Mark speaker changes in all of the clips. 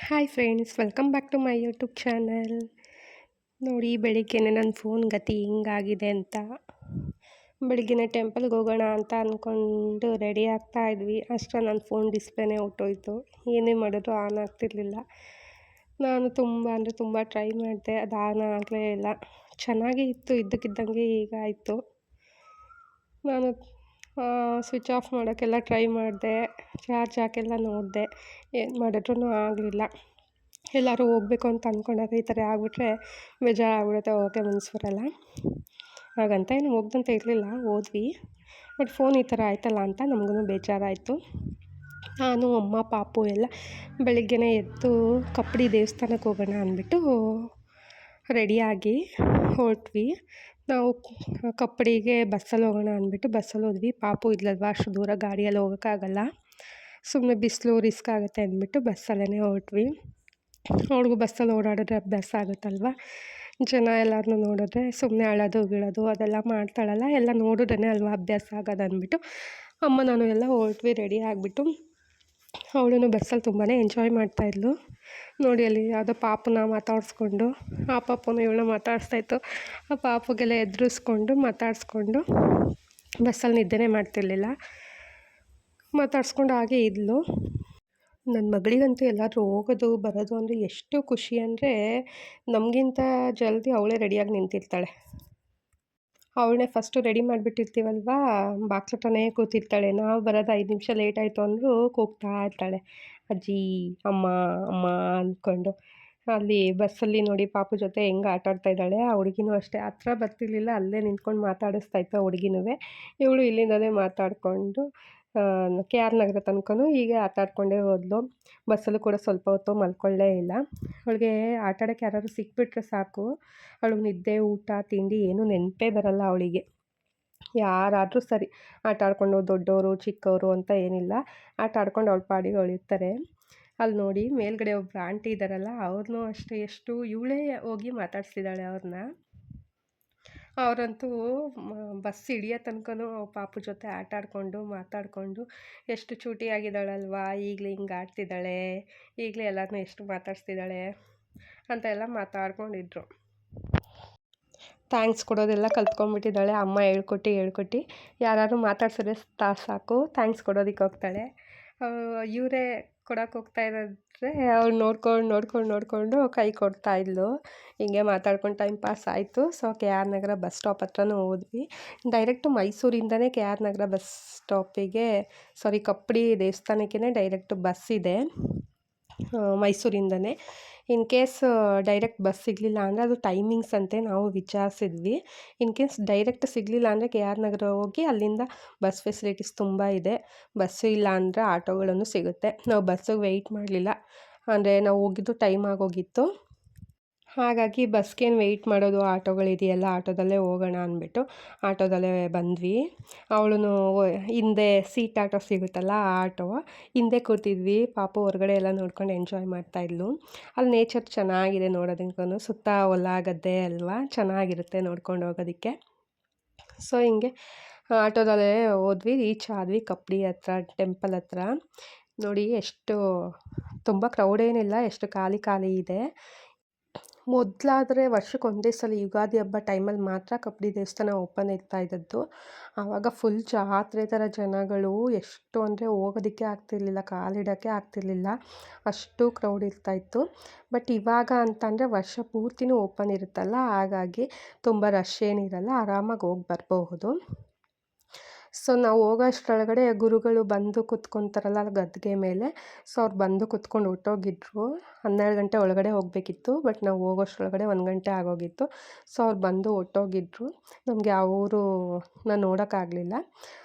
Speaker 1: Hi friends, welcome back to my YouTube channel. ನೋಡಿ, ಬೆಳಿಗ್ಗೆನೆ ನನ್ನ ಫೋನ್ ಗತಿ ಹಿಂಗಾಗಿದೆ ಅಂತ. ಬೆಳಿಗ್ಗೆನೆ ಟೆಂಪಲ್ಗೆ ಹೋಗೋಣ ಅಂತ ಅಂದ್ಕೊಂಡು ರೆಡಿ ಆಗ್ತಾ ಇದ್ವಿ. ಅಷ್ಟರಲ್ಲಿ ನನ್ನ ಫೋನ್ ಡಿಸ್ಪ್ಲೇನೇ ಹೊರ್ಟೋಯ್ತು. ಏನೇ ಮಾಡಿದ್ರು ಆನ್ ಆಗ್ತಿರ್ಲಿಲ್ಲ. ನಾನು ತುಂಬ ಟ್ರೈ ಮಾಡಿದೆ, ಅದು ಆನ್ ಆಗಲೇ ಇಲ್ಲ. ಚೆನ್ನಾಗೇ ಇತ್ತು, ಇದ್ದಕ್ಕಿದ್ದಂಗೆ ಹೀಗಾಯಿತು. ನಾನು ಸ್ವಿಚ್ ಆಫ್ ಮಾಡೋಕ್ಕೆಲ್ಲ ಟ್ರೈ ಮಾಡಿದೆ, ಚಾರ್ಜ್ ಹಾಕೆಲ್ಲ ನೋಡಿದೆ, ಏನು ಮಾಡಿದ್ರೂ ಆಗಲಿಲ್ಲ. ಎಲ್ಲರೂ ಹೋಗ್ಬೇಕು ಅಂತ ಅಂದ್ಕೊಂಡಾಗ ಈ ಥರ ಆಗಿಬಿಟ್ರೆ ಬೇಜಾರಾಗ್ಬಿಡುತ್ತೆ, ಹೋಗೋಕ್ಕೆ ಮನ್ಸು ಬರೋಲ್ಲ. ಹಾಗಂತ ಏನು ಹೋಗ್ದಂತ ಇರಲಿಲ್ಲ, ಹೋದ್ವಿ. ಬಟ್ ಫೋನ್ ಈ ಥರ ಆಯ್ತಲ್ಲ ಅಂತ ನಮಗೂ ಬೇಜಾರಾಯಿತು. ನಾನು, ಅಮ್ಮ, ಪಾಪು ಎಲ್ಲ ಬೆಳಿಗ್ಗೆನೇ ಎದ್ದು ಕಪ್ಪಡಿ ದೇವಸ್ಥಾನಕ್ಕೆ ಹೋಗೋಣ ಅಂದ್ಬಿಟ್ಟು ರೆಡಿಯಾಗಿ ಹೊರಟ್ವಿ. ನಾವು ಕಪ್ಪಡಿಗೆ ಬಸ್ಸಲ್ಲಿ ಹೋಗೋಣ ಅಂದ್ಬಿಟ್ಟು ಬಸ್ಸಲ್ಲಿ ಹೋದ್ವಿ. ಪಾಪು ಇದ್ಲಲ್ವ, ಅಷ್ಟು ದೂರ ಗಾಡಿಯಲ್ಲಿ ಹೋಗೋಕ್ಕಾಗಲ್ಲ, ಸುಮ್ಮನೆ ಬಿಸಿಲು ರಿಸ್ಕ್ ಆಗುತ್ತೆ ಅಂದ್ಬಿಟ್ಟು ಬಸ್ಸಲ್ಲೇ ಹೊರಟ್ವಿ. ಅವ್ಳಿಗೂ ಬಸ್ಸಲ್ಲಿ ಓಡಾಡಿದ್ರೆ ಅಭ್ಯಾಸ ಆಗುತ್ತಲ್ವ. ಜನ ಎಲ್ಲರನ್ನೂ ನೋಡಿದ್ರೆ ಸುಮ್ಮನೆ ಅಳೋದು ಗಿಳೋದು ಅದೆಲ್ಲ ಮಾಡ್ತಾಳಲ್ಲ, ಎಲ್ಲ ನೋಡಿದ್ರೇ ಅಲ್ವ ಅಭ್ಯಾಸ ಆಗೋದು ಅಂದ್ಬಿಟ್ಟು ಅಮ್ಮ ನಾನು ಎಲ್ಲ ಹೊರಟ್ವಿ ರೆಡಿ ಆಗಿಬಿಟ್ಟು. ಅವಳು ಬಸ್ಸಲ್ಲಿ ತುಂಬಾ ಎಂಜಾಯ್ ಮಾಡ್ತಾಯಿದ್ಲು. ನೋಡಿ, ಅಲ್ಲಿ ಯಾವುದೋ ಪಾಪುನ ಮಾತಾಡಿಸ್ಕೊಂಡು, ಆ ಪಾಪುನ ಇವಳನ್ನ ಮಾತಾಡಿಸ್ತಾಯಿತ್ತು. ಆ ಪಾಪುಗೆಲ್ಲ ಎದುರಿಸ್ಕೊಂಡು ಮಾತಾಡಿಸ್ಕೊಂಡು ಬಸ್ಸಲ್ಲಿ ನಿದ್ದೆನೇ ಮಾಡ್ತಿರ್ಲಿಲ್ಲ, ಮಾತಾಡಿಸ್ಕೊಂಡು ಹಾಗೆ ಇದ್ಲು. ನನ್ನ ಮಗಳಿಗಂತೂ ಎಲ್ಲಾದರೂ ಹೋಗೋದು ಬರೋದು ಅಂದರೆ ಎಷ್ಟು ಖುಷಿ ಅಂದರೆ, ನಮಗಿಂತ ಜಲ್ದಿ ಅವಳೇ ರೆಡಿಯಾಗಿ ನಿಂತಿರ್ತಾಳೆ. ಅವಳನ್ನೇ ಫಸ್ಟು ರೆಡಿ ಮಾಡಿಬಿಟ್ಟಿರ್ತೀವಲ್ವ, ಬಾಕ್ಲ ಹತ್ರನೇ ಕೂತಿರ್ತಾಳೆ. ನಾವು ಬರೋದು 5 ನಿಮಿಷ ಲೇಟ್ ಆಯಿತು ಅಂದರೂ ಕೂಗ್ತಾ ಇರ್ತಾಳೆ, ಅಜ್ಜಿ, ಅಮ್ಮ ಅಮ್ಮ ಅಂದ್ಕೊಂಡು. ಅಲ್ಲಿ ಬಸ್ಸಲ್ಲಿ ನೋಡಿ ಪಾಪು ಜೊತೆ ಹೆಂಗೆ ಆಟ ಆಡ್ತಾ ಇದ್ದಾಳೆ. ಆ ಹುಡುಗಿನೂ ಅಷ್ಟೇ, ಹತ್ರ ಬರ್ತಿರ್ಲಿಲ್ಲ, ಅಲ್ಲೇ ನಿಂತ್ಕೊಂಡು ಮಾತಾಡಿಸ್ತಾಯಿತ್ತು ಆ ಹುಡುಗಿನೂ. ಇವಳು ಇಲ್ಲಿಂದಲೇ ಮಾತಾಡಿಕೊಂಡು ಕೆ ಆರ್ ನಗರ ತನಕನೂ ಹೀಗೆ ಆಟ ಆಡ್ಕೊಂಡೇ ಹೋದ್ಲು. ಬಸ್ಸಲ್ಲೂ ಕೂಡ ಸ್ವಲ್ಪ ಹೊತ್ತು ಮಲ್ಕೊಳ್ಳೇ ಇಲ್ಲ. ಅವಳಿಗೆ ಆಟ ಆಡೋಕ್ಕೆ ಯಾರಾದ್ರು ಸಿಕ್ಬಿಟ್ರೆ ಸಾಕು, ಅವಳಿಗೆ ನಿದ್ದೆ, ಊಟ, ತಿಂಡಿ ಏನೂ ನೆನಪೇ ಬರೋಲ್ಲ ಅವಳಿಗೆ. ಯಾರಾದರೂ ಸರಿ, ಆಟ ಆಡ್ಕೊಂಡು ದೊಡ್ಡವರು ಚಿಕ್ಕವರು ಅಂತ ಏನಿಲ್ಲ, ಆಟ ಆಡ್ಕೊಂಡು ಅವಳ ಪಾಡಿಗೆ ಅವಳಿರ್ತಾರೆ. ಅಲ್ಲಿ ನೋಡಿ ಮೇಲ್ಗಡೆ ಒಬ್ಬರು ಆಂಟಿ ಇದ್ದಾರಲ್ಲ, ಅವ್ರನ್ನೂ ಅಷ್ಟೇ ಎಷ್ಟು ಇವಳೇ ಹೋಗಿ ಮಾತಾಡ್ಸಿದ್ದಾಳೆ ಅವ್ರನ್ನ. ಅವರಂತೂ ಬಸ್ ಇಳಿಯೋ ತನಕನೂ ಪಾಪು ಜೊತೆ ಆಟ ಆಡಿಕೊಂಡು ಮಾತಾಡಿಕೊಂಡು ಎಷ್ಟು ಚೂಟಿಯಾಗಿದ್ದಾಳಲ್ವಾ, ಈಗಲೇ ಹಿಂಗೆ ಆಡ್ತಿದ್ದಾಳೆ, ಈಗಲೇ ಎಲ್ಲರನ್ನೂ ಎಷ್ಟು ಮಾತಾಡ್ಸ್ತಿದ್ದಾಳೆ ಅಂತ ಎಲ್ಲ ಮಾತಾಡ್ಕೊಂಡಿದ್ರು. ಥ್ಯಾಂಕ್ಸ್ ಕೊಡೋದೆಲ್ಲ ಕಲ್ತ್ಕೊಂಡ್ಬಿಟ್ಟಿದ್ದಾಳೆ. ಅಮ್ಮ ಹೇಳ್ಕೊಟ್ಟು ಯಾರಾದ್ರು ಮಾತಾಡ್ಸಿದ್ರೆ ಸಾಕು, ಥ್ಯಾಂಕ್ಸ್ ಕೊಡೋದಕ್ಕೆ ಹೋಗ್ತಾಳೆ. ಇವರೇ ಕೊಡೋಕೆ ಹೋಗ್ತಾ ಇರೋದ್ರೆ ಅವ್ಳು ನೋಡ್ಕೊಂಡು ಕೈ ಕೊಡ್ತಾಯಿದ್ಲು. ಹಿಂಗೆ ಮಾತಾಡ್ಕೊಂಡು ಟೈಮ್ ಪಾಸ್ ಆಯಿತು. ಸೊ ಕೆ ಆರ್ ನಗರ ಬಸ್ ಸ್ಟಾಪ್ ಹತ್ರನೂ ಹೋದ್ವಿ. ಡೈರೆಕ್ಟು ಮೈಸೂರಿಂದನೇ ಕೆ ಆರ್ ನಗರ ಬಸ್ ಸ್ಟಾಪಿಗೆ, ಕಪ್ಪಡಿ ದೇವಸ್ಥಾನಕ್ಕೇ ಡೈರೆಕ್ಟ್ ಬಸ್ ಇದೆ ಮೈಸೂರಿಂದನೇ. ಇನ್ ಕೇಸ್ ಡೈರೆಕ್ಟ್ ಬಸ್ ಸಿಗಲಿಲ್ಲ ಅಂದರೆ ಅದು ಟೈಮಿಂಗ್ಸ್ ಅಂತೆ, ನಾವು ವಿಚಾರಿಸಿದ್ವಿ. ಇನ್ ಕೇಸ್ ಡೈರೆಕ್ಟ್ ಸಿಗಲಿಲ್ಲ ಅಂದರೆ ಕೆ ಆರ್ ನಗರ ಹೋಗಿ ಅಲ್ಲಿಂದ ಬಸ್ ಫೆಸಿಲಿಟೀಸ್ ತುಂಬ ಇದೆ. ಬಸ್ಸು ಇಲ್ಲ ಅಂದರೆ ಆಟೋಗಳನ್ನು ಸಿಗುತ್ತೆ. ನಾವು ಬಸ್ಸಿಗೆ ವೆಯ್ಟ್ ಮಾಡಲಿಲ್ಲ, ಅಂದರೆ ನಾವು ಹೋಗಿದ್ದು ಟೈಮ್ ಆಗೋಗಿತ್ತು. ಹಾಗಾಗಿ ಬಸ್ಗೇನು ವೆಯ್ಟ್ ಮಾಡೋದು, ಆಟೋಗಳಿದೆಯಲ್ಲ ಆಟೋದಲ್ಲೇ ಹೋಗೋಣ ಅಂದ್ಬಿಟ್ಟು ಆಟೋದಲ್ಲೇ ಬಂದ್ವಿ. ಅವಳು ಹಿಂದೆ ಸೀಟ್ ಆಟೋ ಸಿಗುತ್ತಲ್ಲ ಆ ಆಟೋ ಹಿಂದೆ ಕೂತಿದ್ವಿ. ಪಾಪು ಹೊರಗಡೆ ಎಲ್ಲ ನೋಡ್ಕೊಂಡು ಎಂಜಾಯ್ ಮಾಡ್ತಾಯಿದ್ಲು. ಅಲ್ಲಿ ನೇಚರ್ ಚೆನ್ನಾಗಿದೆ ನೋಡೋದಕ್ಕೂ, ಸುತ್ತ ಹೊಲ ಗದ್ದೆ ಅಲ್ವಾ, ಚೆನ್ನಾಗಿರುತ್ತೆ ನೋಡ್ಕೊಂಡು ಹೋಗೋದಕ್ಕೆ. ಸೊ ಹಿಂಗೆ ಆಟೋದಲ್ಲೇ ಹೋದ್ವಿ, ರೀಚ್ ಆದ್ವಿ ಕಪ್ಪಡಿ ಹತ್ರ, ಟೆಂಪಲ್ ಹತ್ರ. ನೋಡಿ ಎಷ್ಟು ತುಂಬ ಕ್ರೌಡ್ ಏನಿಲ್ಲ, ಎಷ್ಟು ಖಾಲಿ ಇದೆ. ಮೊದಲಾದರೆ ವರ್ಷಕ್ಕೆ ಒಂದೇ ಸಲ ಯುಗಾದಿ ಹಬ್ಬ ಟೈಮಲ್ಲಿ ಮಾತ್ರ ಕಪ್ಪಡಿ ದೇವಸ್ಥಾನ ಓಪನ್ ಇರ್ತಾ ಇದ್ದದ್ದು. ಆವಾಗ ಫುಲ್ ಜಾತ್ರೆ ಥರ ಜನಗಳು, ಎಷ್ಟು ಅಂದರೆ ಹೋಗೋದಕ್ಕೆ ಆಗ್ತಿರ್ಲಿಲ್ಲ, ಕಾಲಿಡೋಕ್ಕೆ ಆಗ್ತಿರ್ಲಿಲ್ಲ, ಅಷ್ಟು ಕ್ರೌಡ್ ಇರ್ತಾಯಿತ್ತು. ಬಟ್ ಇವಾಗ ಅಂತಂದರೆ ವರ್ಷ ಪೂರ್ತಿನೂ ಓಪನ್ ಇರುತ್ತಲ್ಲ, ಹಾಗಾಗಿ ತುಂಬ ರಶ್ ಏನಿರಲ್ಲ, ಆರಾಮಾಗಿ ಹೋಗಿ ಬರಬಹುದು. ಸೊ ನಾವು ಹೋಗೋ ಅಷ್ಟರೊಳಗಡೆ ಗುರುಗಳು ಬಂದು ಕುತ್ಕೊತಾರಲ್ಲ ಗದ್ದುಗೆ ಮೇಲೆ, ಸೊ ಅವ್ರು ಬಂದು ಕುತ್ಕೊಂಡು ಹೊರ್ಟೋಗಿದ್ರು. 12 ಗಂಟೆ ಒಳಗಡೆ ಹೋಗಬೇಕಿತ್ತು, ಬಟ್ ನಾವು ಹೋಗೋಷ್ಟ್ರೊಳಗಡೆ 1 ಗಂಟೆ ಆಗೋಗಿತ್ತು. ಸೊ ಅವ್ರು ಬಂದು ಹೊರ್ಟೋಗಿದ್ರು. ನಮಗೆ ಆ ಊರನ್ನ ನೋಡೋಕ್ಕಾಗಲಿಲ್ಲ.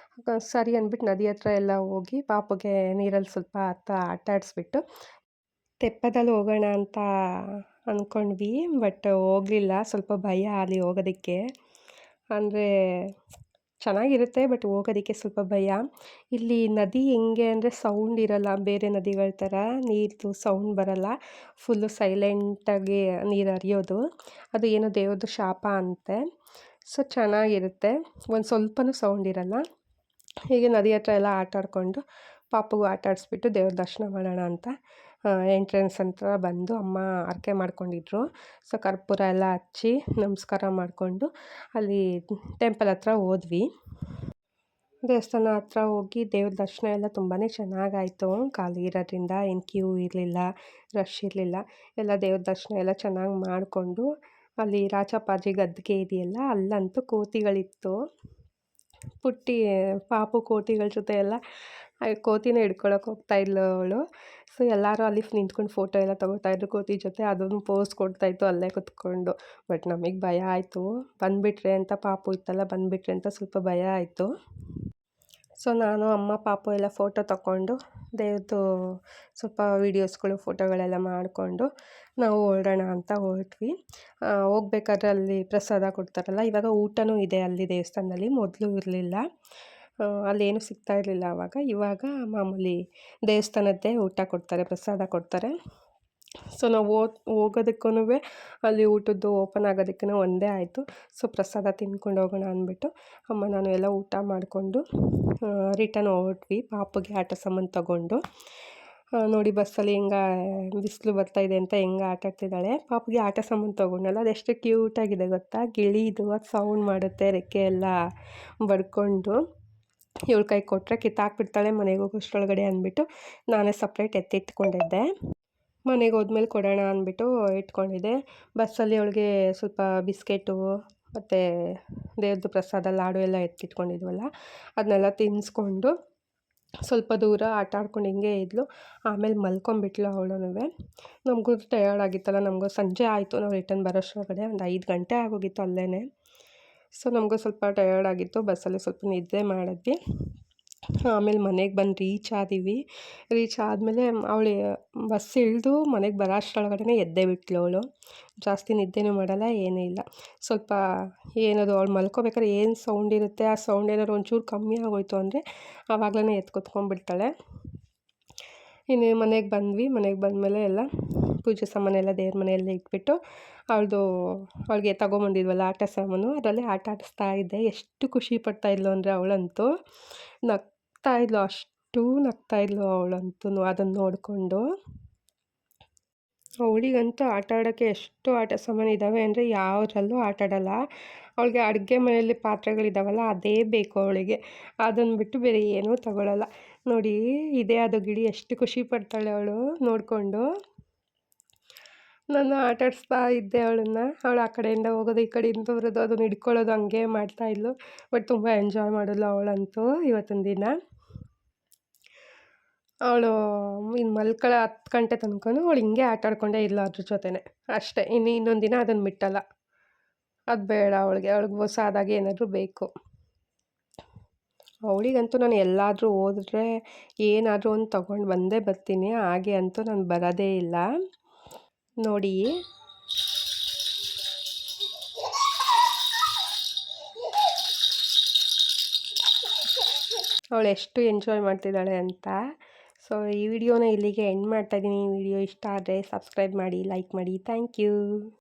Speaker 1: ಸರಿ ಅಂದ್ಬಿಟ್ಟು ನದಿ ಹತ್ರ ಎಲ್ಲ ಹೋಗಿ ಪಾಪುಗೆ ನೀರಲ್ಲಿ ಸ್ವಲ್ಪ ಆಟ ಆಡಿಸ್ಬಿಟ್ಟು ತೆಪ್ಪದಲ್ಲಿ ಹೋಗೋಣ ಅಂತ ಅಂದ್ಕೊಂಡ್ವಿ. ಬಟ್ ಹೋಗಲಿಲ್ಲ, ಸ್ವಲ್ಪ ಭಯ ಅಲ್ಲಿ ಹೋಗೋದಕ್ಕೆ. ಅಂದರೆ ಚೆನ್ನಾಗಿರುತ್ತೆ, ಬಟ್ ಹೋಗೋದಕ್ಕೆ ಸ್ವಲ್ಪ ಭಯ. ಇಲ್ಲಿ ನದಿ ಹೆಂಗೆ ಅಂದರೆ ಸೌಂಡ್ ಇರಲ್ಲ, ಬೇರೆ ನದಿಗಳ ಥರ ನೀರ್ದು ಸೌಂಡ್ ಬರಲ್ಲ, ಫುಲ್ಲು ಸೈಲೆಂಟಾಗಿ ನೀರು ಹರಿಯೋದು. ಅದು ಏನೋ ದೇವ್ರದ್ದು ಶಾಪ ಅಂತೆ. ಸೊ ಚೆನ್ನಾಗಿರುತ್ತೆ, ಒಂದು ಸ್ವಲ್ಪನೂ ಸೌಂಡ್ ಇರಲ್ಲ. ಹೀಗೆ ನದಿ ಹತ್ರ ಎಲ್ಲ ಆಟ ಆಡಿಕೊಂಡು ಪಾಪುಗೂ ಆಟ ಆಡಿಸ್ಬಿಟ್ಟು ದೇವ್ರ ದರ್ಶನ ಮಾಡೋಣ ಅಂತ ಎಂಟ್ರೆನ್ಸ್ ಹತ್ರ ಬಂದು ಅಮ್ಮ ಹರಕೆ ಮಾಡ್ಕೊಂಡಿದ್ರು. ಸೊ ಕರ್ಪೂರ ಎಲ್ಲ ಹಚ್ಚಿ ನಮಸ್ಕಾರ ಮಾಡಿಕೊಂಡು ಅಲ್ಲಿ ಟೆಂಪಲ್ ಹತ್ರ ಹೋದ್ವಿ. ದೇವಸ್ಥಾನ ಹತ್ರ ಹೋಗಿ ದೇವ್ರ ದರ್ಶನ ಎಲ್ಲ ತುಂಬಾ ಚೆನ್ನಾಗಾಯಿತು. ಖಾಲಿ ಇರೋದ್ರಿಂದ ಏನು ಕ್ಯೂ ಇರಲಿಲ್ಲ, ರಶ್ ಇರಲಿಲ್ಲ. ಎಲ್ಲ ದೇವ್ರ ದರ್ಶನ ಎಲ್ಲ ಚೆನ್ನಾಗಿ ಮಾಡಿಕೊಂಡು ಅಲ್ಲಿ ರಾಚಪ್ಪಾಜಿ ಗದ್ದುಗೆ ಇದೆಯಲ್ಲ, ಅಲ್ಲಂತೂ ಕೋತಿಗಳಿತ್ತು. ಪುಟ್ಟಿ ಪಾಪು ಕೋತಿಗಳ ಜೊತೆ ಎಲ್ಲ ಕೋತಿನ ಹಿಡ್ಕೊಳಕ್ಕೆ ಹೋಗ್ತಾಯಿದ್ಲು ಅವಳು. ಸೊ ಎಲ್ಲರೂ ಅಲ್ಲಿ ನಿಂತ್ಕೊಂಡು ಫೋಟೋ ಎಲ್ಲ ತೊಗೋತಾಯಿದ್ರು ಕೋತಿ ಜೊತೆ. ಅದನ್ನು ಪೋಸ್ ಕೊಡ್ತಾಯಿತ್ತು ಅಲ್ಲೇ ಕುತ್ಕೊಂಡು. ಬಟ್ ನಮಗೆ ಭಯ ಆಯಿತು, ಬಂದುಬಿಟ್ರೆ ಅಂತ, ಪಾಪು ಇತ್ತಲ್ಲ ಬಂದುಬಿಟ್ರೆ ಅಂತ ಸ್ವಲ್ಪ ಭಯ ಆಯಿತು. ಸೊ ನಾನು ಅಮ್ಮ ಪಾಪು ಎಲ್ಲ ಫೋಟೋ ತಗೊಂಡು ದೇವ್ರದ್ದು ಸ್ವಲ್ಪ ವೀಡಿಯೋಸ್ಗಳು ಫೋಟೋಗಳೆಲ್ಲ ಮಾಡಿಕೊಂಡು ನಾವು ಹೊರಡೋಣ ಅಂತ ಹೊರಟ್ವಿ. ಹೋಗ್ಬೇಕಾದ್ರೆ ಅಲ್ಲಿ ಪ್ರಸಾದ ಕೊಡ್ತಾರಲ್ಲ, ಇವಾಗ ಊಟನೂ ಇದೆ ಅಲ್ಲಿ ದೇವಸ್ಥಾನದಲ್ಲಿ, ಮೊದಲು ಇರಲಿಲ್ಲ. ಅಲ್ಲೇನು ಸಿಗ್ತಾ ಇರಲಿಲ್ಲ ಆವಾಗ. ಇವಾಗ ಮಾಮೂಲಿ ದೇವಸ್ಥಾನದ್ದೇ ಊಟ ಕೊಡ್ತಾರೆ, ಪ್ರಸಾದ ಕೊಡ್ತಾರೆ. ಸೊ ನಾವು ಹೋಗೋದಕ್ಕೂ ಅಲ್ಲಿ ಊಟದ್ದು ಓಪನ್ ಆಗೋದಕ್ಕೂ ಒಂದೇ ಆಯಿತು. ಸೊ ಪ್ರಸಾದ ತಿನ್ಕೊಂಡು ಹೋಗೋಣ ಅಂದ್ಬಿಟ್ಟು ಅಮ್ಮ ನಾನು ಎಲ್ಲ ಊಟ ಮಾಡಿಕೊಂಡು ರಿಟರ್ನ್ ಹೊರಟ್ವಿ. ಪಾಪುಗೆ ಆಟ ಸಾಮಾನು ತಗೊಂಡು. ನೋಡಿ ಬಸ್ಸಲ್ಲಿ ಹೆಂಗೆ ಬಿಸಿಲು ಬರ್ತಾಯಿದೆ ಅಂತ ಹೆಂಗೆ ಆಟ ಆಡ್ತಿದ್ದಾಳೆ. ಪಾಪುಗೆ ಆಟ ಸಾಮಾನು ತೊಗೊಂಡಲ್ಲ, ಅದೆಷ್ಟು ಕ್ಯೂಟಾಗಿದೆ ಗೊತ್ತಾ. ಗಿಳಿದು ಅದು ಸೌಂಡ್ ಮಾಡುತ್ತೆ, ರೆಕ್ಕೆ ಎಲ್ಲ ಬಡ್ಕೊಂಡು. ಇವಳ ಕೈ ಕೊಟ್ಟರೆ ಕಿತ್ತಾಕ್ಬಿಡ್ತಾಳೆ ಮನೆಗೆ ಹೋಗೋಷ್ಟರೊಳಗಡೆ ಅಂದ್ಬಿಟ್ಟು ನಾನೇ ಸಪ್ರೇಟ್ ಎತ್ತಿಟ್ಕೊಂಡಿದ್ದೆ. ಮನೆಗೆ ಹೋದ್ಮೇಲೆ ಕೊಡೋಣ ಅಂದ್ಬಿಟ್ಟು ಇಟ್ಕೊಂಡಿದ್ದೆ. ಬಸ್ಸಲ್ಲಿ ಅವಳಿಗೆ ಸ್ವಲ್ಪ ಬಿಸ್ಕೆಟು ಮತ್ತು ದೇವ್ರದ್ದು ಪ್ರಸಾದ ಲಾಡು ಎಲ್ಲ ಎತ್ತಿಟ್ಕೊಂಡಿದ್ವಲ್ಲ, ಅದನ್ನೆಲ್ಲ ತಿನ್ನಿಸ್ಕೊಂಡು ಸ್ವಲ್ಪ ದೂರ ಆಟ ಆಡ್ಕೊಂಡು ಹಿಂಗೆ ಇದ್ಲು. ಆಮೇಲೆ ಮಲ್ಕೊಂಬಿಟ್ಲು ಅವಳುನುವೆ. ನಮಗೂ ಟಯರ್ಡ್ ಆಗಿತ್ತಲ್ಲ, ನಮಗೂ ಸಂಜೆ ಆಯಿತು ನಾವು ರಿಟರ್ನ್ ಬರೋಷ್ಟರೊಳಗಡೆ ಒಂದು 5 ಗಂಟೆ ಆಗೋಗಿತ್ತು ಅಲ್ಲೇ. ಸೊ ನಮಗೂ ಸ್ವಲ್ಪ ಟಯರ್ಡ್ ಆಗಿತ್ತು, ಬಸ್ಸಲ್ಲಿ ಸ್ವಲ್ಪ ನಿದ್ದೆ ಮಾಡಿದ್ವಿ. ಆಮೇಲೆ ಮನೆಗೆ ಬಂದು ರೀಚ್ ಆದಮೇಲೆ ಅವಳು ಬಸ್ ಇಳಿದು ಮನೆಗೆ ಬರೋ ಅಷ್ಟರೊಳಗಡೆ ಎದ್ದೇ ಬಿಟ್ಲು ಅವಳು. ಜಾಸ್ತಿ ನಿದ್ದೆನೂ ಮಾಡಲ್ಲ, ಏನೂ ಇಲ್ಲ. ಸ್ವಲ್ಪ ಏನದು ಅವಳು ಮಲ್ಕೋಬೇಕಾದ್ರೆ ಏನು ಸೌಂಡ್ ಇರುತ್ತೆ, ಆ ಸೌಂಡ್ ಏನಾದ್ರು ಒಂಚೂರು ಕಮ್ಮಿ ಆಗೋಯ್ತು ಅಂದರೆ ಆವಾಗಲೇ ಎದ್ದು ಕೂತ್ಕೊಂಡ್ಬಿಡ್ತಾಳೆ. ಇನ್ನು ಮನೆಗೆ ಬಂದ್ವಿ. ಮನೆಗೆ ಬಂದಮೇಲೆ ಎಲ್ಲ ಪೂಜೆ ಸಾಮಾನೆಲ್ಲ ದೇವ್ರ ಮನೆಯಲ್ಲೇ ಇಟ್ಬಿಟ್ಟು ಅವಳಿಗೆ ತಗೊಂಬಂದಿದ್ವಲ್ಲ ಆಟ ಸಾಮಾನು, ಅದರಲ್ಲೇ ಆಟ ಆಡಿಸ್ತಾ ಇದ್ದೆ. ಎಷ್ಟು ಖುಷಿ ಪಡ್ತಾಯಿದ್ಲು ಅಂದರೆ ಅವಳಂತೂ ನಗ್ತಾಯಿದ್ಲು, ಅಷ್ಟು ನಗ್ತಾಯಿದ್ಲು ಅವಳಂತೂ ಅದನ್ನು ನೋಡಿಕೊಂಡು. ಅವಳಿಗಂತೂ ಆಟ ಆಡೋಕ್ಕೆ ಎಷ್ಟು ಆಟ ಸಾಮಾನು ಇದ್ದಾವೆ ಅಂದರೆ ಯಾವುದ್ರಲ್ಲೂ ಆಟ ಆಡಲ್ಲ. ಅವಳಿಗೆ ಅಡುಗೆ ಮನೆಯಲ್ಲಿ ಪಾತ್ರೆಗಳಿದ್ದಾವಲ್ಲ ಅದೇ ಬೇಕು ಅವಳಿಗೆ. ಅದನ್ನು ಬಿಟ್ಟು ಬೇರೆ ಏನೂ ತಗೊಳ್ಳಲ್ಲ. ನೋಡಿ ಇದೇ ಅದು ಗಿಳಿ, ಎಷ್ಟು ಖುಷಿ ಪಡ್ತಾಳೆ ಅವಳು ನೋಡಿಕೊಂಡು. ನಾನು ಆಟ ಆಡಿಸ್ತಾ ಇದ್ದೆ ಅವಳನ್ನು. ಅವಳು ಆ ಕಡೆಯಿಂದ ಹೋಗೋದು, ಈ ಕಡೆಯಿಂದ ಬರೋದು, ಅದನ್ನು ಹಿಡ್ಕೊಳ್ಳೋದು ಹಂಗೆ ಮಾಡ್ತಾಯಿದ್ಲು. ಬಟ್ ತುಂಬ ಎಂಜಾಯ್ ಮಾಡಿದ್ಲು ಅವಳಂತೂ ಇವತ್ತಿನ ದಿನ. ಅವಳು ಇನ್ನು ಮಲ್ಕೊಳ್ಳೋ 10 ಗಂಟೆ ತನಕನೂ ಅವಳು ಹಿಂಗೆ ಆಟ ಆಡ್ಕೊಂಡೇ ಇದ್ಲು ಅದ್ರ ಜೊತೆನೇ ಅಷ್ಟೇ. ಇನ್ನೊಂದು ದಿನ ಅದನ್ನು ಬಿಟ್ಟಲ್ಲ. ಅದು ಬೇಡ ಅವಳಿಗೆ ಹೊಸಾದಾಗಿ ಏನಾದರೂ ಬೇಕು. ಅವಳಿಗಂತೂ ನಾನು ಎಲ್ಲಾದರೂ ಹೋದ್ರೆ ಏನಾದರೂ ಒಂದು ತೊಗೊಂಡು ಬಂದೇ ಬರ್ತೀನಿ, ಹಾಗೆ ಅಂತೂ ನಾನು ಬರೋದೇ ಇಲ್ಲ. ನೋಡಿ ಅವಳು ಎಷ್ಟು ಎಂಜಾಯ್ ಮಾಡ್ತಿದ್ದಾಳೆ ಅಂತ. ಸೊ ಈ ವಿಡಿಯೋನ ಇಲ್ಲಿಗೆ ಎಂಡ್ ಮಾಡ್ತಾಯಿದ್ದೀನಿ. ಈ ವಿಡಿಯೋ ಇಷ್ಟ ಆದರೆ ಸಬ್ಸ್ಕ್ರೈಬ್ ಮಾಡಿ, ಲೈಕ್ ಮಾಡಿ. Thank you.